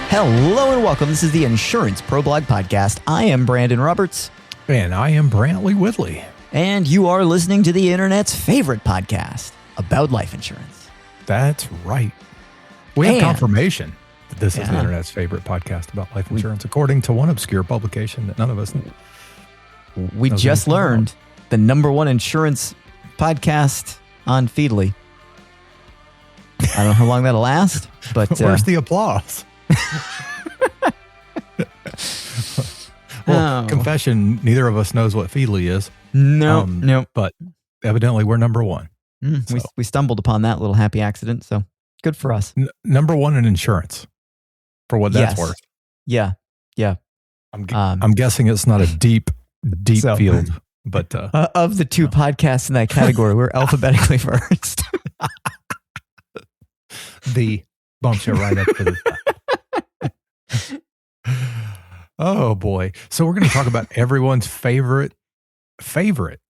Hello and welcome. This is the Insurance Pro Blog Podcast. I am Brandon Roberts. And I am Brantley Whitley. And you are listening to the internet's favorite podcast about life insurance. That's right. We have confirmation that this is the internet's favorite podcast about life insurance, according to one obscure publication that none of us know. We just learned the number one insurance podcast on Feedly. I don't know how long that'll last, but... Where's the applause? Well, confession, neither of us knows what Feedly is. No. But evidently we're number one. We stumbled upon that little happy accident, so good for us. Number one in insurance, for what that's worth. Yeah. I'm guessing it's not a deep field, but... of the two podcasts in that category, we're alphabetically first. The bumps you right up to the top. Oh boy. So we're going to talk about everyone's favorite subject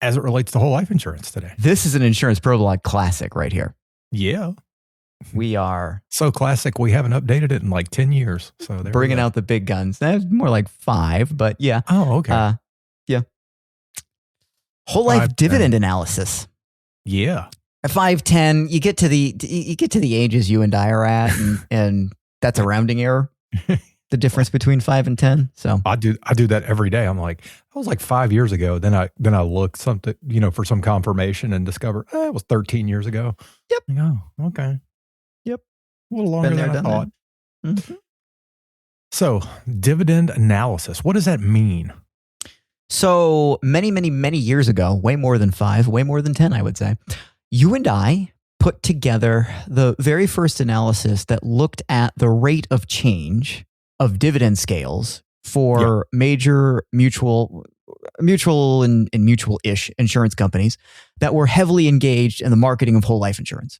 as it relates to whole life insurance today. This is an Insurance Pro Blog classic right here. Yeah. We are so classic. We haven't updated it in like 10 years. So bringing out the big guns. That's more like 5, but yeah. Oh, okay. Yeah. Whole life dividend analysis. Yeah. At 5, 10, you get to the ages you and I are at, and that's a rounding error. The difference between 5 and 10. So I do that every day. I'm like, that was like 5 years ago. Then I look something, for some confirmation and discover it was 13 years ago. Yep. Oh, okay. Yep. A little longer than I thought. Mm-hmm. So dividend analysis, what does that mean? So many, many, many years ago, way more than 5, way more than 10, I would say, you and I put together the very first analysis that looked at the rate of change of dividend scales for major mutual and mutual-ish insurance companies that were heavily engaged in the marketing of whole life insurance.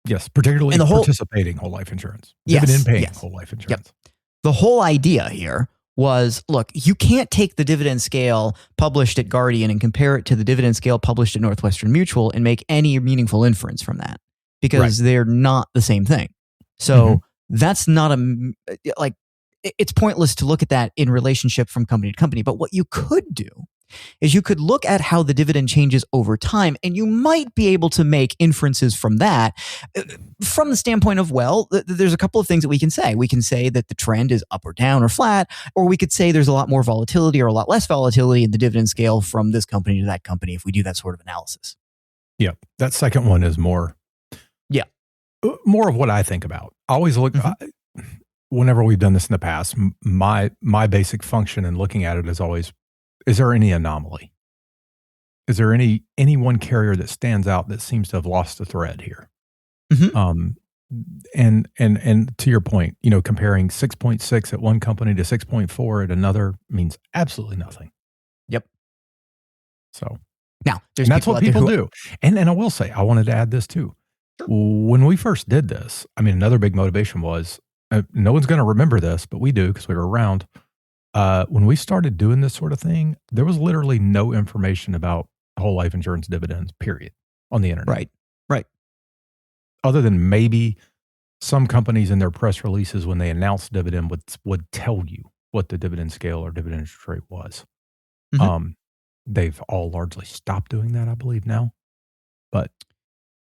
Yes, particularly participating whole life insurance. Dividend paying whole life insurance. Yep. The whole idea here was, look, you can't take the dividend scale published at Guardian and compare it to the dividend scale published at Northwestern Mutual and make any meaningful inference from that because they're not the same thing. So that's not it's pointless to look at that in relationship from company to company. But what you could do is you could look at how the dividend changes over time, and you might be able to make inferences from that from the standpoint of, well, there's a couple of things that we can say. We can say that the trend is up or down or flat, or we could say there's a lot more volatility or a lot less volatility in the dividend scale from this company to that company if we do that sort of analysis. Yeah, that second one is more of what I think about. I always look, whenever we've done this in the past, my basic function in looking at it is always, is there any anomaly? Is there any one carrier that stands out that seems to have lost a thread here? And to your point, comparing 6.6 at one company to 6.4 at another means absolutely nothing. Yep. So now that's what people do. And I will say, I wanted to add this too. Sure. When we first did this, another big motivation was, no one's going to remember this, but we do because we were around. When we started doing this sort of thing, there was literally no information about whole life insurance dividends, period, on the internet. Right. Other than maybe some companies in their press releases when they announced dividend would tell you what the dividend scale or dividend interest rate was. They've all largely stopped doing that, I believe, now. But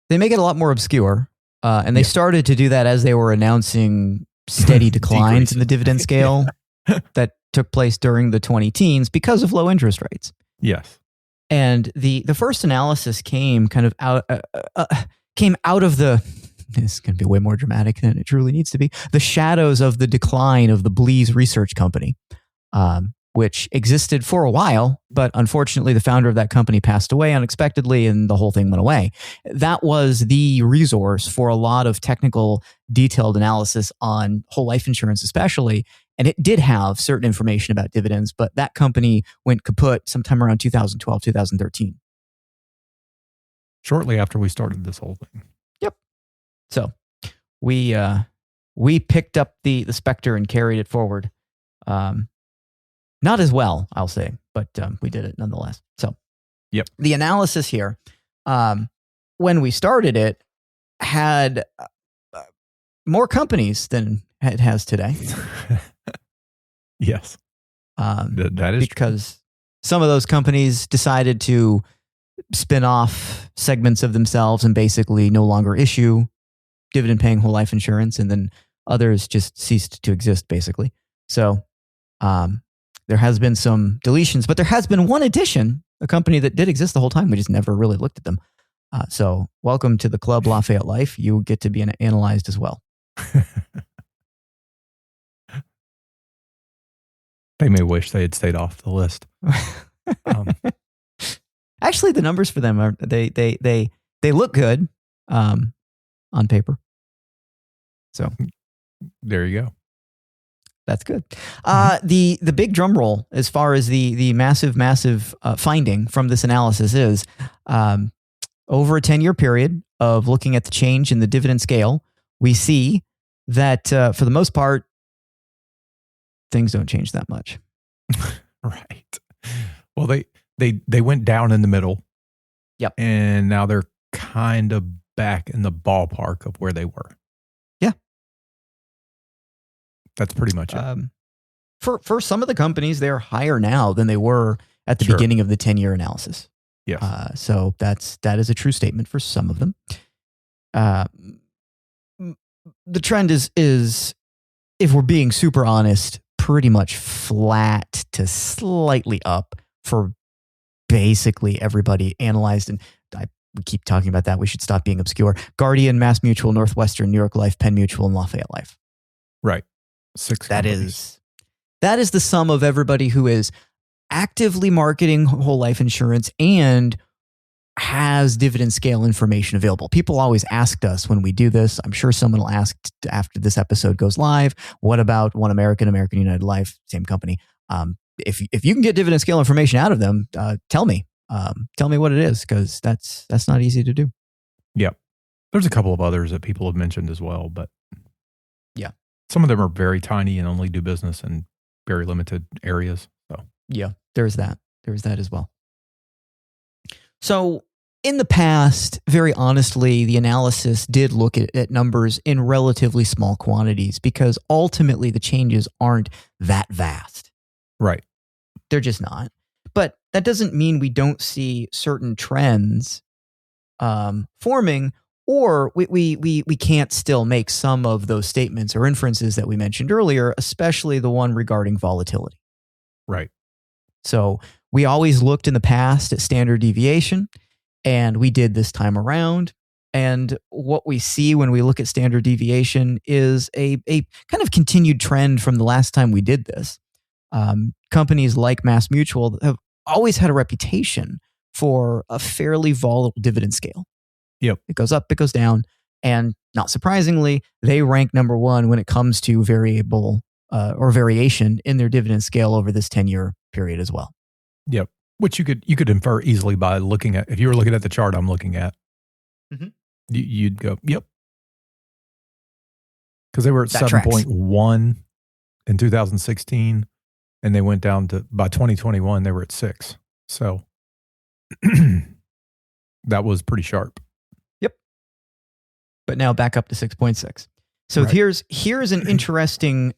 they make it a lot more obscure. And they started to do that as they were announcing steady declines in the dividend scale that took place during the 2010s because of low interest rates. Yes. And the first analysis came kind of out of the, this is going to be way more dramatic than it truly needs to be, the shadows of the decline of the Blees Research Company, which existed for a while, but unfortunately the founder of that company passed away unexpectedly and the whole thing went away. That was the resource for a lot of technical, detailed analysis on whole life insurance especially, and it did have certain information about dividends, but that company went kaput sometime around 2012, 2013. Shortly after we started this whole thing. Yep. So we picked up the specter and carried it forward. Not as well, I'll say, but we did it nonetheless. So the analysis here, when we started it, had more companies than it has today. Yes. That is because some of those companies decided to spin off segments of themselves and basically no longer issue dividend paying whole life insurance, and then others just ceased to exist basically. So there has been some deletions, but there has been one addition, a company that did exist the whole time. We just never really looked at them. So welcome to the club, Lafayette Life. You get to be analyzed as well. They may wish they had stayed off the list. Actually, the numbers for them are they look good on paper. So there you go. That's good. The big drum roll as far as the massive finding from this analysis is over a 10-year period of looking at the change in the dividend scale, we see that for the most part, things don't change that much. Right. Well, they went down in the middle. Yep. And now they're kind of back in the ballpark of where they were. Yeah. That's pretty much it. For some of the companies, they're higher now than they were at the beginning of the 10-year analysis. Yes. So that is a true statement for some of them. The trend is, if we're being super honest, pretty much flat to slightly up for basically everybody analyzed. And we keep talking about that. We should stop being obscure. Guardian, MassMutual, Northwestern, New York Life, Penn Mutual, and Lafayette Life. Right. 6 companies. That is the sum of everybody who is actively marketing whole life insurance and has dividend scale information available. People always asked us when we do this, I'm sure someone will ask after this episode goes live, what about One American, American United Life, same company? If you can get dividend scale information out of them, tell me what it is, because that's not easy to do. Yeah. There's a couple of others that people have mentioned as well, but yeah, some of them are very tiny and only do business in very limited areas. So yeah, there's that as well. So in the past, very honestly, the analysis did look at numbers in relatively small quantities because ultimately the changes aren't that vast. Right. They're just not. But that doesn't mean we don't see certain trends forming, or we can't still make some of those statements or inferences that we mentioned earlier, especially the one regarding volatility. Right. So we always looked in the past at standard deviation, and we did this time around. And what we see when we look at standard deviation is a kind of continued trend from the last time we did this. Companies like MassMutual have always had a reputation for a fairly volatile dividend scale. Yep. It goes up, it goes down. And not surprisingly, they rank number one when it comes to variable or variation in their dividend scale over this 10-year period as well. Yep. Which you could infer easily by looking at, if you were looking at the chart I'm looking at, you'd go, yep. Because they were at 7.1 in 2016, and they went down to, by 2021, they were at 6. So that was pretty sharp. Yep. But now back up to 6.6. So here's an interesting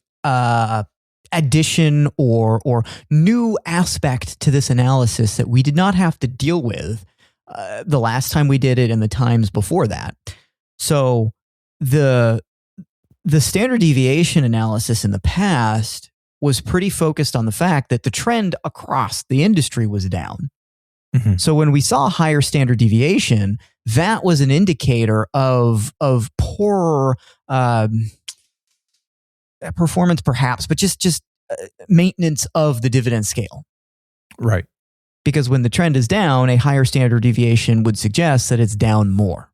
addition or new aspect to this analysis that we did not have to deal with the last time we did it and the times before that. So the standard deviation analysis in the past was pretty focused on the fact that the trend across the industry was down. Mm-hmm. So when we saw higher standard deviation, that was an indicator of poorer performance, perhaps, but just maintenance of the dividend scale. Right. Because when the trend is down, a higher standard deviation would suggest that it's down more.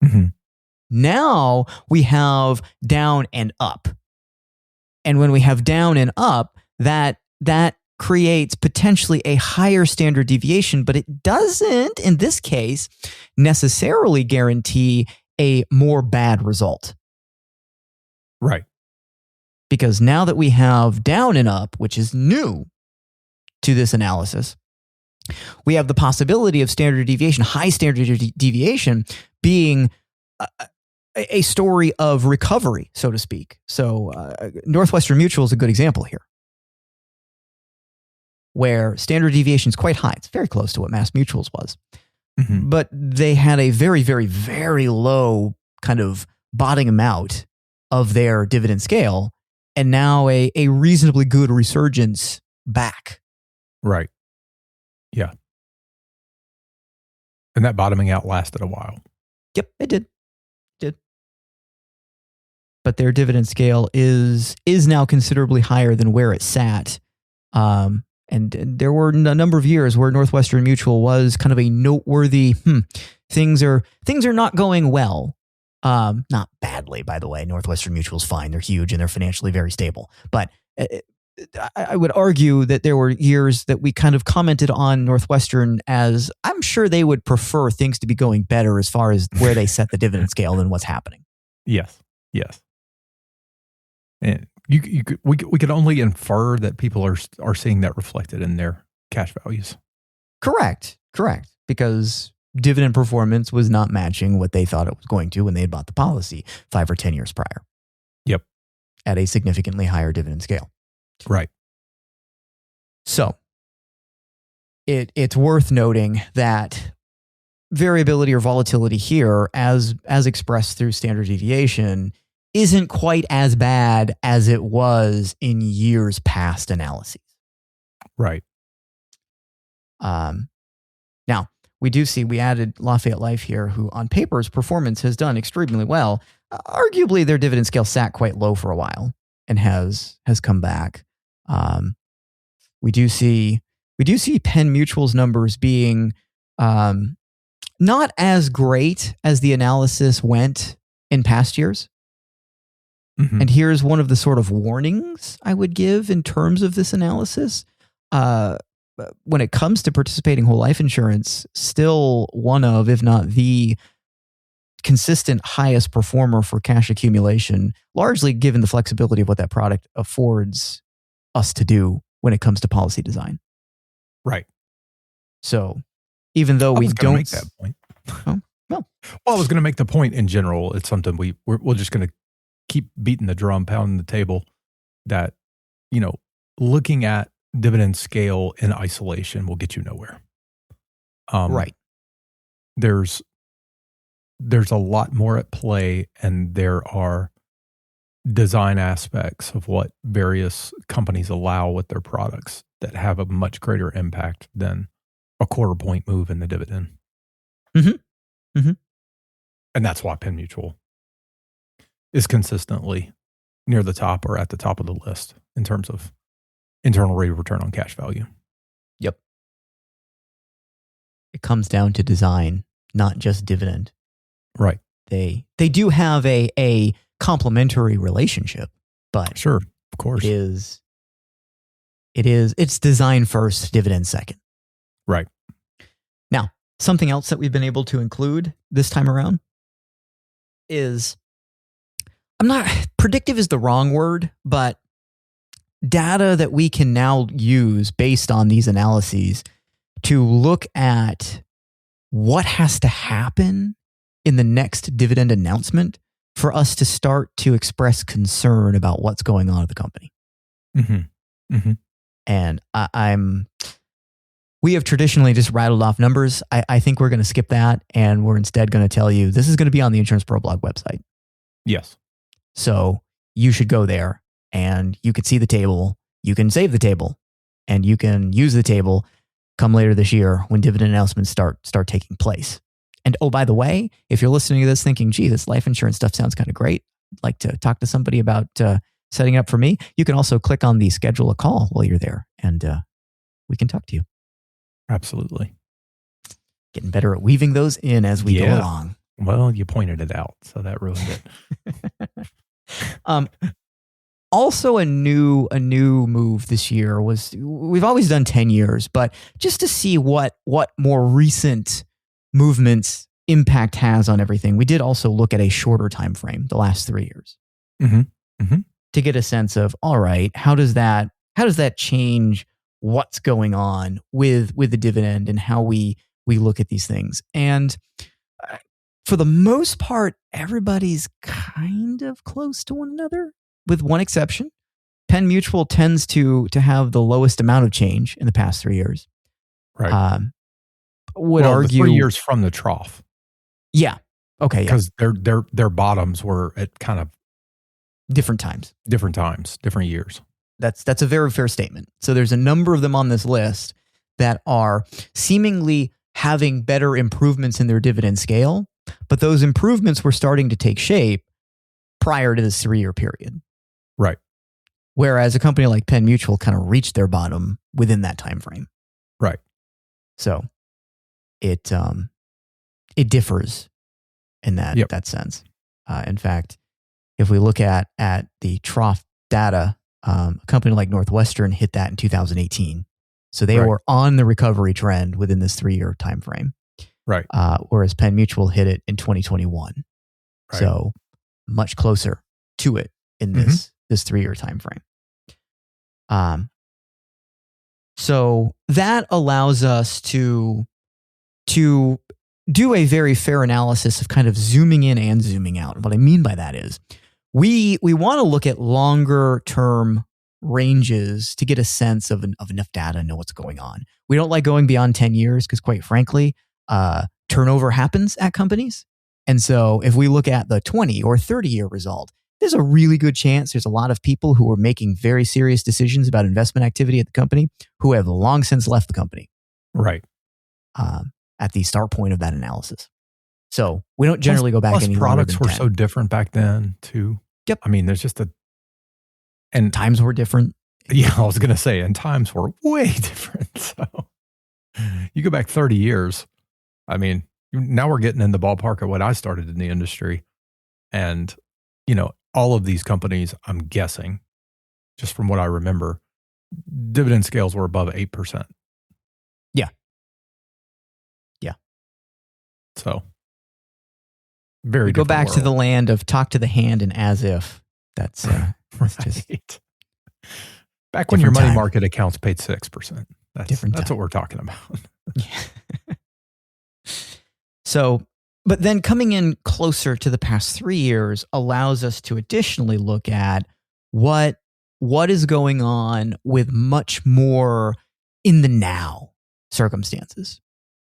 Mm-hmm. Now we have down and up. And when we have down and up, that creates potentially a higher standard deviation, but it doesn't, in this case, necessarily guarantee a more bad result. Right. Because now that we have down and up, which is new to this analysis, we have the possibility of standard deviation, high standard deviation, being a story of recovery, so to speak. So Northwestern Mutual is a good example here, where standard deviation is quite high. It's very close to what MassMutual's was. Mm-hmm. But they had a very, very, very low kind of bottoming out of their dividend scale, and now a reasonably good resurgence back. Right. Yeah. And that bottoming out lasted a while. Yep, it did. But their dividend scale is now considerably higher than where it sat. And there were a number of years where Northwestern Mutual was kind of a noteworthy, things are not going well. Not badly, by the way. Northwestern Mutual's fine. They're huge and they're financially very stable. But I would argue that there were years that we kind of commented on Northwestern as, I'm sure they would prefer things to be going better as far as where they set the dividend scale than what's happening. Yes. And we could only infer that people are seeing that reflected in their cash values. Correct. Because dividend performance was not matching what they thought it was going to when they had bought the policy 5 or 10 years prior. Yep. At a significantly higher dividend scale. Right. So it's worth noting that variability or volatility here, as expressed through standard deviation, isn't quite as bad as it was in years past analyses. Right. Now, we added Lafayette Life here, who on paper's performance has done extremely well. Arguably, their dividend scale sat quite low for a while and has come back. We do see Penn Mutual's numbers being not as great as the analysis went in past years. Mm-hmm. And here's one of the sort of warnings I would give in terms of this analysis. When it comes to participating whole life insurance, still one of, if not the consistent highest performer for cash accumulation, largely given the flexibility of what that product affords us to do when it comes to policy design. Right. So even though we don't make that point. Well, I was going to make the point in general. It's something we're just going to keep beating the drum, pounding the table, that, looking at dividend scale in isolation will get you nowhere. Right. There's a lot more at play, and there are design aspects of what various companies allow with their products that have a much greater impact than a quarter point move in the dividend. Mm-hmm. Mm-hmm. And that's why Penn Mutual is consistently near the top or at the top of the list in terms of internal rate of return on cash value. Yep. It comes down to design, not just dividend. Right. They do have a complementary relationship, but sure, of course. It's design first, dividend second. Right. Now, something else that we've been able to include this time around is, predictive is the wrong word, but data that we can now use based on these analyses to look at what has to happen in the next dividend announcement for us to start to express concern about what's going on at the company. Mm-hmm. Mm-hmm. And we have traditionally just rattled off numbers. I think we're going to skip that, and we're instead going to tell you this is going to be on the Insurance Pro Blog website. Yes. So you should go there, and you could see the table. You can save the table, and you can use the table come later this year when dividend announcements start taking place. And oh, by the way, if you're listening to this thinking, gee, this life insurance stuff sounds kind of great, I'd like to talk to somebody about setting up for me, you can also click on the schedule a call while you're there, and we can talk to you. Absolutely. Getting better at weaving those in as we go along. Well, you pointed it out, so that ruined it. Also, a new move this year was, we've always done 10 years, but just to see what more recent movements impact has on everything, we did also look at a shorter time frame, the last 3 years, to get a sense of, all right, how does that change what's going on with the dividend and how we look at these things. And for the most part, everybody's kind of close to one another, with one exception. Penn Mutual tends to have the lowest amount of change in the past 3 years. Right. Would argue 3 years from the trough. Yeah. Okay. Because their bottoms were at kind of different times, different years. That's a very fair statement. So there's a number of them on this list that are seemingly having better improvements in their dividend scale, but those improvements were starting to take shape prior to this 3-year period. Right. Whereas a company like Penn Mutual kind of reached their bottom within that time frame. Right. So it differs in that sense. In fact, if we look at the trough data, a company like Northwestern hit that in 2018. So they were on the recovery trend within this 3-year time frame. Right. Whereas Penn Mutual hit it in 2021. Right. So much closer to it in this 3-year time frame. So that allows us to do a very fair analysis of kind of zooming in and zooming out. And what I mean by that is we want to look at longer term ranges to get a sense of enough data and know what's going on. We don't like going beyond 10 years because, quite frankly, turnover happens at companies. And so if we look at the 20 or 30-year result, there's a really good chance there's a lot of people who are making very serious decisions about investment activity at the company who have long since left the company. Right. At the start point of that analysis. So we don't generally go back any longer products than were 10. so different back then too. Yep. I mean, there's just and times were different. Yeah, I was going to say, and times were way different. So you go back 30 years. I mean, now we're getting in the ballpark of what I started in the industry. And, all of these companies, I'm guessing, just from what I remember, dividend scales were above 8%. Yeah. So very go back world. to the land of talk to the hand and as if. That's just back when your money market accounts paid 6%. That's what we're talking about. So, but then coming in closer to the past 3 years allows us to additionally look at what is going on with much more in the now circumstances.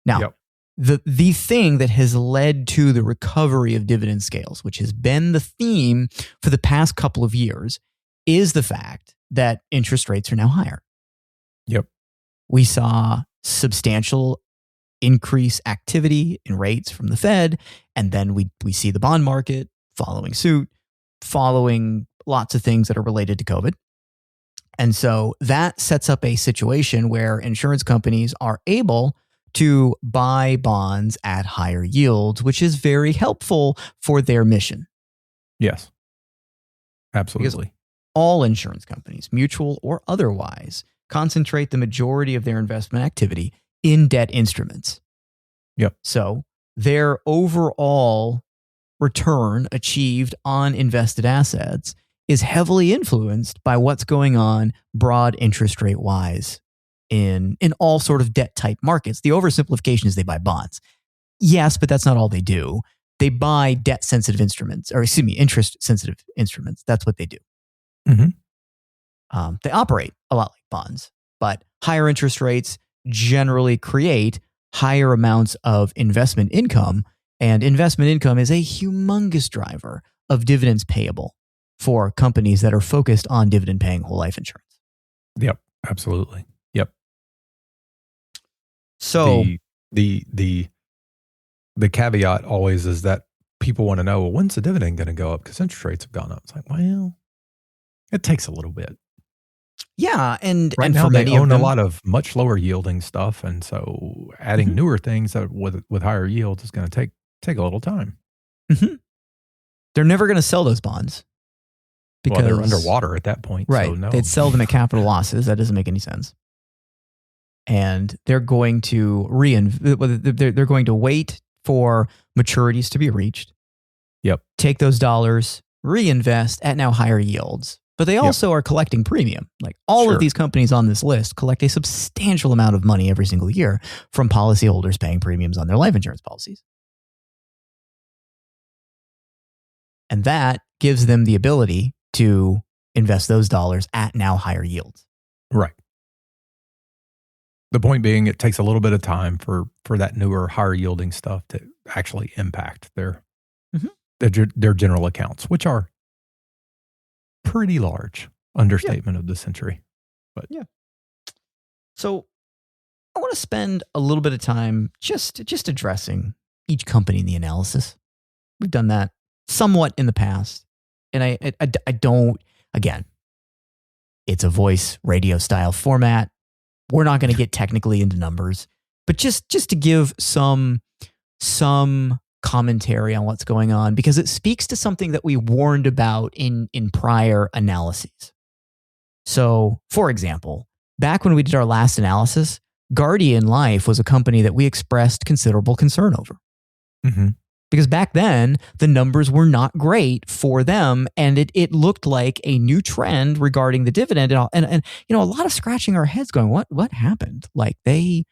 Now, the thing that has led to the recovery of dividend scales, which has been the theme for the past couple of years, is the fact that interest rates are now higher. Yep. We saw substantial increase activity in rates from the Fed, and then we see the bond market following suit, following lots of things that are related to COVID. And so that sets up a situation where insurance companies are able to buy bonds at higher yields, which is very helpful for their mission. Yes, absolutely. Because all insurance companies, mutual or otherwise, concentrate the majority of their investment activity in debt instruments. Yep. So their overall return achieved on invested assets is heavily influenced by what's going on broad interest rate wise in all sort of debt type markets. The oversimplification is they buy bonds. Yes, but that's not all they do. They buy debt sensitive instruments, or interest sensitive instruments. That's what they do. Mm-hmm. They operate a lot like bonds, but higher interest rates generally create higher amounts of investment income, and investment income is a humongous driver of dividends payable for companies that are focused on dividend paying whole life insurance. Yep, absolutely. Yep. So the caveat always is that people want to know, well, when's the dividend going to go up? Because interest rates have gone up. It's like, well, it takes a little bit. Yeah, and right and now for they many own of them, a lot of much lower yielding stuff, and so adding newer things that with higher yields is going to take a little time. Mm-hmm. They're never going to sell those bonds because they're underwater at that point. Right, so no. They'd sell them at capital losses. That doesn't make any sense. And they're going to they're going to wait for maturities to be reached. Yep. Take those dollars, reinvest at now higher yields. But they also are collecting premium. Like all of these companies on this list collect a substantial amount of money every single year from policyholders paying premiums on their life insurance policies. And that gives them the ability to invest those dollars at now higher yields. Right. The point being, it takes a little bit of time for that newer, higher yielding stuff to actually impact their general accounts, which are pretty large. Understatement of the century. But yeah. So I want to spend a little bit of time just addressing each company in the analysis. We've done that somewhat in the past. And I don't, again, it's a voice radio style format. We're not going to get technically into numbers, but just to give some commentary on what's going on, because it speaks to something that we warned about in prior analyses. So, for example, back when we did our last analysis, Guardian Life was a company that we expressed considerable concern over. Mm-hmm. Because back then, the numbers were not great for them, and it looked like a new trend regarding the dividend and all. And a lot of scratching our heads going, what happened? Like they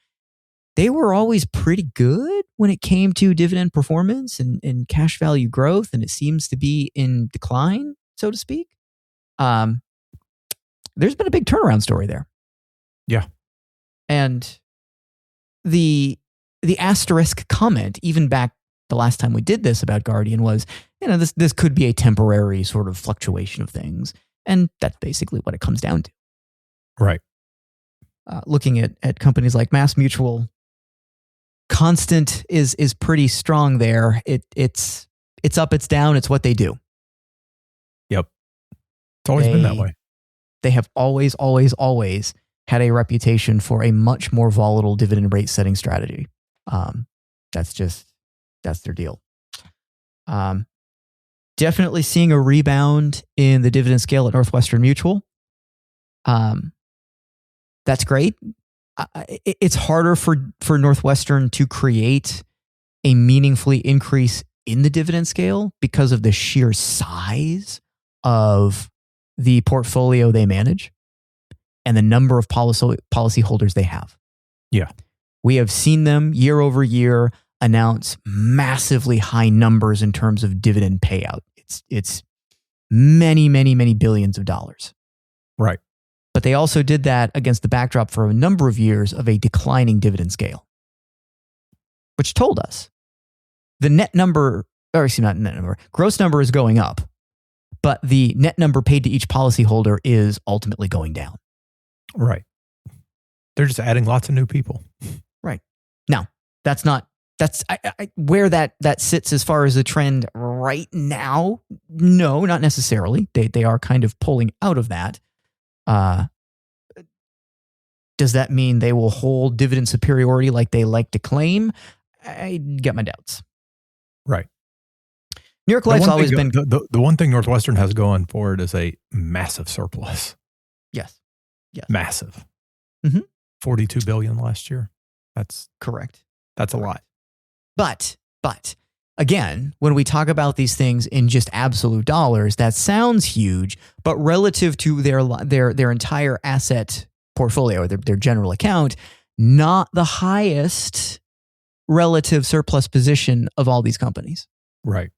were always pretty good when it came to dividend performance and cash value growth, and it seems to be in decline, so to speak. There's been a big turnaround story there. Yeah. And the asterisk comment, even back the last time we did this about Guardian, was, this could be a temporary sort of fluctuation of things. And that's basically what it comes down to. Right. Looking at companies like MassMutual, constant is pretty strong there. It's up, it's down, it's what they do. Yep. It's always been that way. They have always had a reputation for a much more volatile dividend rate setting strategy. That's their deal. Definitely seeing a rebound in the dividend scale at Northwestern Mutual. That's great. It's harder for Northwestern to create a meaningfully increase in the dividend scale because of the sheer size of the portfolio they manage and the number of policyholders they have. Yeah. We have seen them year over year announce massively high numbers in terms of dividend payout. It's many, many, many billions of dollars. Right. But they also did that against the backdrop for a number of years of a declining dividend scale, which told us the net number, or excuse me, not net number, gross number is going up, but the net number paid to each policyholder is ultimately going down. Right. They're just adding lots of new people. Right. Now, that's where that sits as far as the trend right now. No, not necessarily. They are kind of pulling out of that. Does that mean they will hold dividend superiority like they like to claim? I get my doubts. Right. New York Life's always been... The one thing Northwestern has going for it is a massive surplus. Yes. Massive. Mm-hmm. $42 billion last year. That's correct. That's a lot. But again, when we talk about these things in just absolute dollars, that sounds huge, but relative to their entire asset portfolio, or their general account, not the highest relative surplus position of all these companies. Right.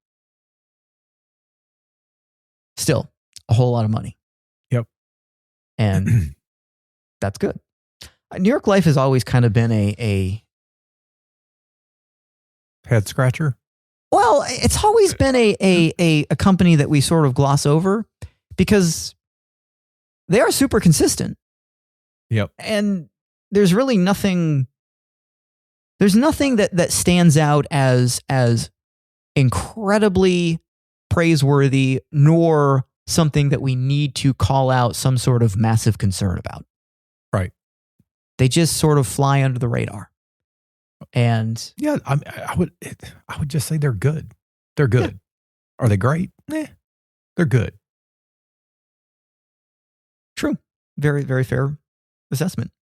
Still, a whole lot of money. Yep. And that's good. New York Life has always kind of been a head scratcher. Well, it's always been a company that we sort of gloss over because they are super consistent. Yep. And there's really nothing. There's nothing that stands out as incredibly praiseworthy, nor something that we need to call out some sort of massive concern about. Right. They just sort of fly under the radar. And yeah, I would just say they're good. They're good. Yeah. Are they great? They're good. True. Very, very fair assessment.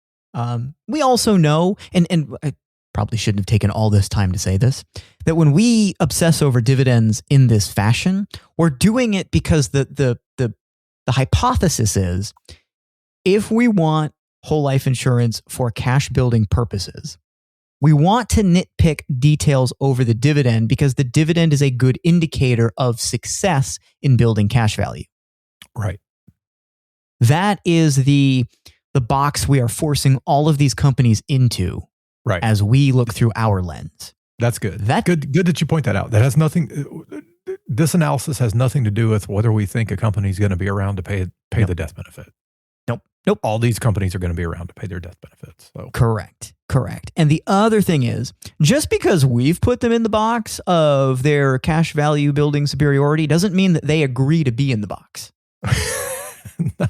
We also know, and I probably shouldn't have taken all this time to say this, that when we obsess over dividends in this fashion, we're doing it because the hypothesis is, if we want whole life insurance for cash building purposes, We want to nitpick details over the dividend because the dividend is a good indicator of success in building cash value. Right. That is the box we are forcing all of these companies into as we look through our lens. That's good. Good that you point that out. That has nothing. This analysis has nothing to do with whether we think a company is going to be around to pay the death benefit. Nope. All these companies are going to be around to pay their death benefits. So. Correct. And the other thing is, just because we've put them in the box of their cash value building superiority doesn't mean that they agree to be in the box. No.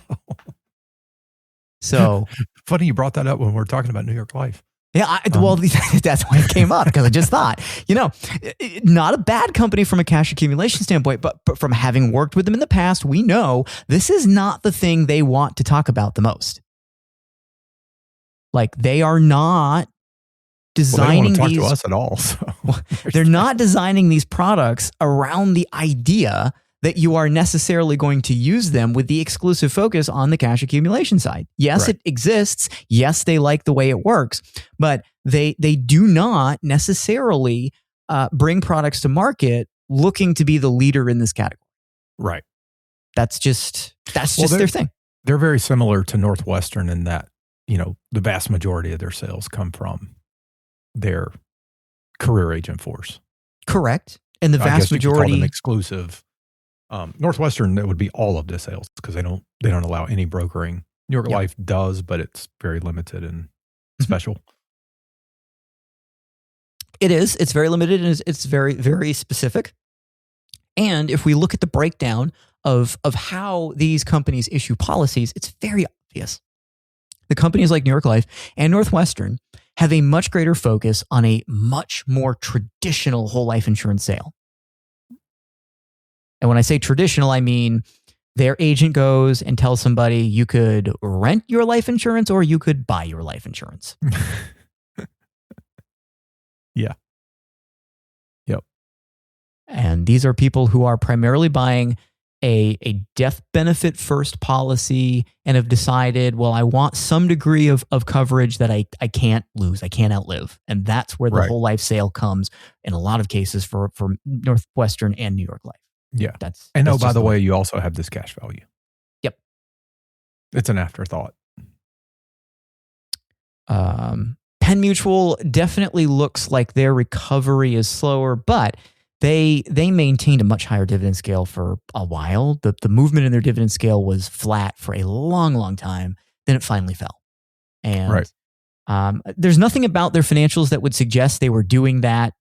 So funny you brought that up when we're talking about New York Life. Yeah, well, that's why it came up, because I just thought, not a bad company from a cash accumulation standpoint, but from having worked with them in the past, we know this is not the thing they want to talk about the most. Like, they are not designing they don't want to talk to us at all. So. They're not designing these products around the idea that you are necessarily going to use them with the exclusive focus on the cash accumulation side. Yes, It exists. Yes, they like the way it works, but they do not necessarily bring products to market looking to be the leader in this category. Right. That's just their thing. They're very similar to Northwestern in that, the vast majority of their sales come from their career agent force. Correct. And the vast majority, call them exclusive. Northwestern, that would be all of the sales because they don't allow any brokering. New York Life does, but it's very limited and special. It is. It's very limited and it's very, very specific. And if we look at the breakdown of how these companies issue policies, it's very obvious. The companies like New York Life and Northwestern have a much greater focus on a much more traditional whole life insurance sale. And when I say traditional, I mean their agent goes and tells somebody you could rent your life insurance or you could buy your life insurance. Yeah. Yep. And these are people who are primarily buying a death benefit first policy and have decided, well, I want some degree of coverage that I can't lose, I can't outlive. And that's where the whole life sale comes in a lot of cases for Northwestern and New York Life. Yeah. By the way, you also have this cash value. Yep. It's an afterthought. Penn Mutual definitely looks like their recovery is slower, but they maintained a much higher dividend scale for a while. The movement in their dividend scale was flat for a long, long time. Then it finally fell. And there's nothing about their financials that would suggest they were doing that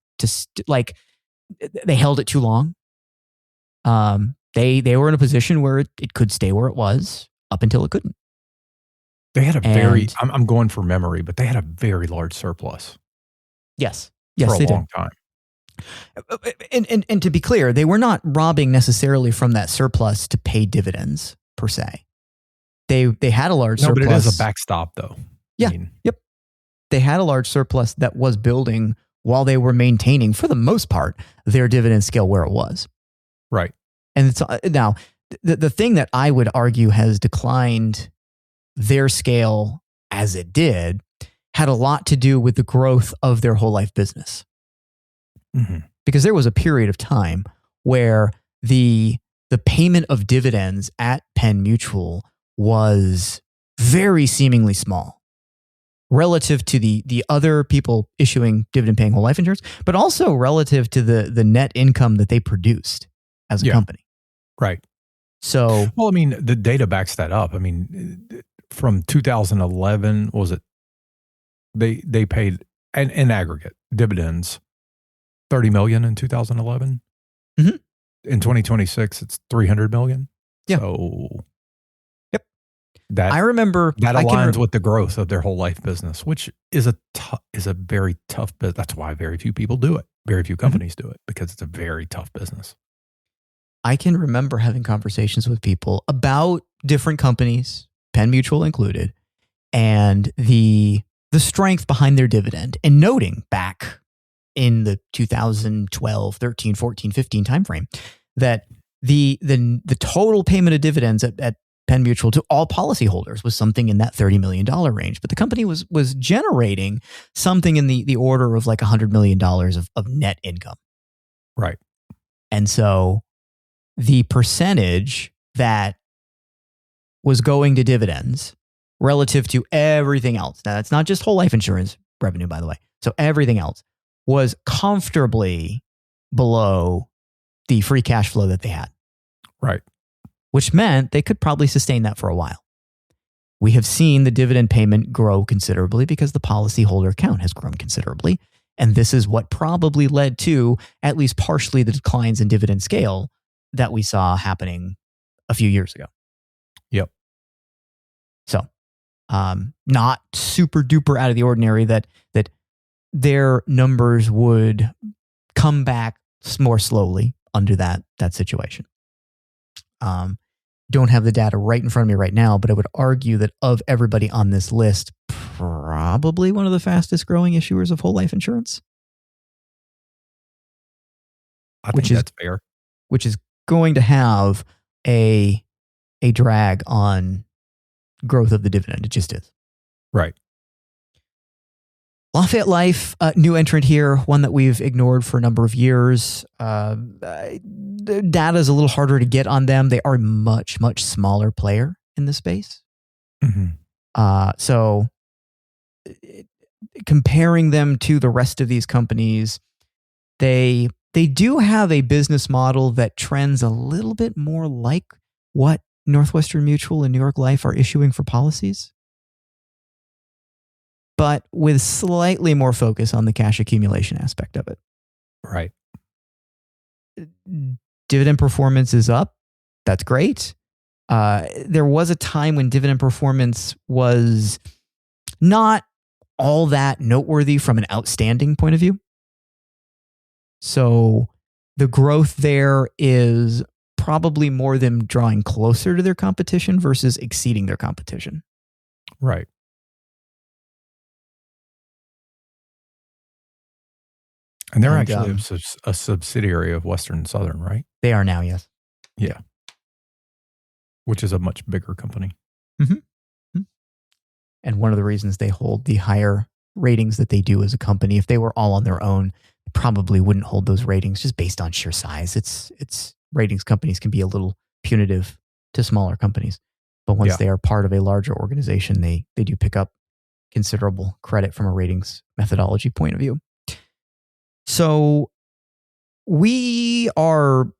they held it too long. They were in a position where it could stay where it was up until it couldn't. They had I'm going for memory, but they had a very large surplus. Yes, for a long time. And to be clear, they were not robbing necessarily from that surplus to pay dividends per se. They had a large surplus. But it is a backstop though. Yeah. Yep. They had a large surplus that was building while they were maintaining, for the most part, their dividend scale where it was. Right. And it's now the thing that I would argue has declined their scale as it did had a lot to do with the growth of their whole life business. Mm-hmm. Because there was a period of time where the payment of dividends at Penn Mutual was very seemingly small relative to the other people issuing dividend paying whole life insurance, but also relative to the net income that they produced as a company. Right. So, well, I mean, the data backs that up. I mean, from 2011, what was it? They paid in aggregate dividends $30 million in 2011. Mm-hmm. In 2026, it's $300 million. Yeah. So, I remember that aligns with the growth of their whole life business, which is a very tough business. That's why very few people do it. Very few companies do it because it's a very tough business. I can remember having conversations with people about different companies, Penn Mutual included, and the strength behind their dividend, and noting back in the 2012, 13, 14, 15 timeframe that the total payment of dividends at Penn Mutual to all policyholders was something in that $30 million range. But the company was generating something in the order of like $100 million of net income. Right. And so the percentage that was going to dividends relative to everything else, now that's not just whole life insurance revenue, by the way. So everything else was comfortably below the free cash flow that they had. Right. Which meant they could probably sustain that for a while. We have seen the dividend payment grow considerably because the policyholder count has grown considerably. And this is what probably led to, at least partially, the declines in dividend scale that we saw happening a few years ago. Yep. So, not super duper out of the ordinary that their numbers would come back more slowly under that situation. Don't have the data right in front of me right now, but I would argue that of everybody on this list, probably one of the fastest growing issuers of whole life insurance. I think that's fair. Which is going to have a drag on growth of the dividend. It just is. Right. Lafayette Life, new entrant here, one that we've ignored for a number of years. The data is a little harder to get on them. They are a much, much smaller player in the space. Mm-hmm. So comparing them to the rest of these companies, they do have a business model that trends a little bit more like what Northwestern Mutual and New York Life are issuing for policies, but with slightly more focus on the cash accumulation aspect of it. Right. Dividend performance is up. That's great. There was a time when dividend performance was not all that noteworthy from an outstanding point of view. So the growth there is probably more them drawing closer to their competition versus exceeding their competition. Right. And they're actually a subsidiary of Western Southern, right? They are now, yes. Yeah. Which is a much bigger company. Mm-hmm. And one of the reasons they hold the higher ratings that they do as a company, if they were all on their own, probably wouldn't hold those ratings just based on sheer size. It's ratings companies can be a little punitive to smaller companies. But once they are part of a larger organization, they do pick up considerable credit from a ratings methodology point of view. So we are,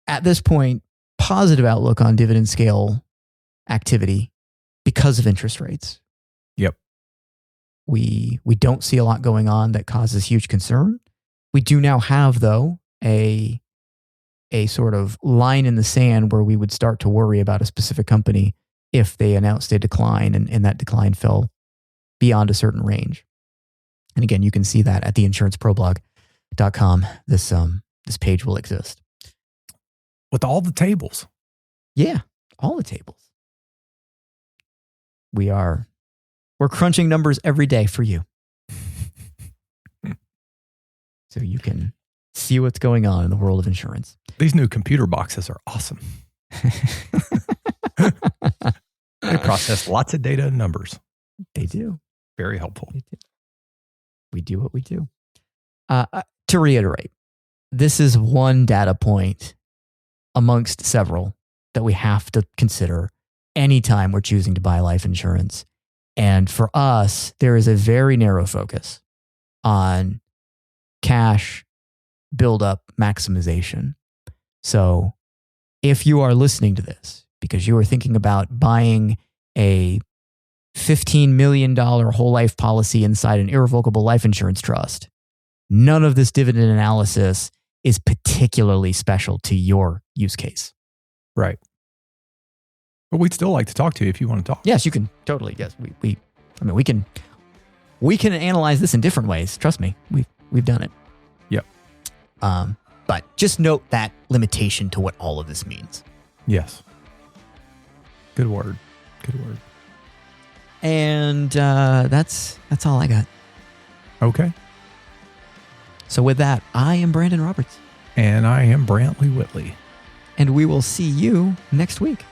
at this point, positive outlook on dividend scale activity because of interest rates. Yep. We don't see a lot going on that causes huge concern. We do now have, though, a sort of line in the sand where we would start to worry about a specific company if they announced a decline and that decline fell beyond a certain range. And again, you can see that at theinsuranceproblog.com. This page will exist. With all the tables. Yeah, all the tables. We're crunching numbers every day for you. So you can see what's going on in the world of insurance. These new computer boxes are awesome. They process lots of data and numbers. They do. Very helpful. They do. We do what we do. To reiterate, this is one data point amongst several that we have to consider anytime we're choosing to buy life insurance. And for us, there is a very narrow focus on cash buildup maximization. So if you are listening to this because you are thinking about buying a $15 million whole life policy inside an irrevocable life insurance trust, none of this dividend analysis is particularly special to your use case. Right. But we'd still like to talk to you if you want to talk. Yes, you can totally. Yes, we can analyze this in different ways. Trust me, we've done it. Yep. But just note that limitation to what all of this means. Yes. Good word. And that's all I got. Okay. So with that, I am Brandon Roberts. And I am Brantley Whitley. And we will see you next week.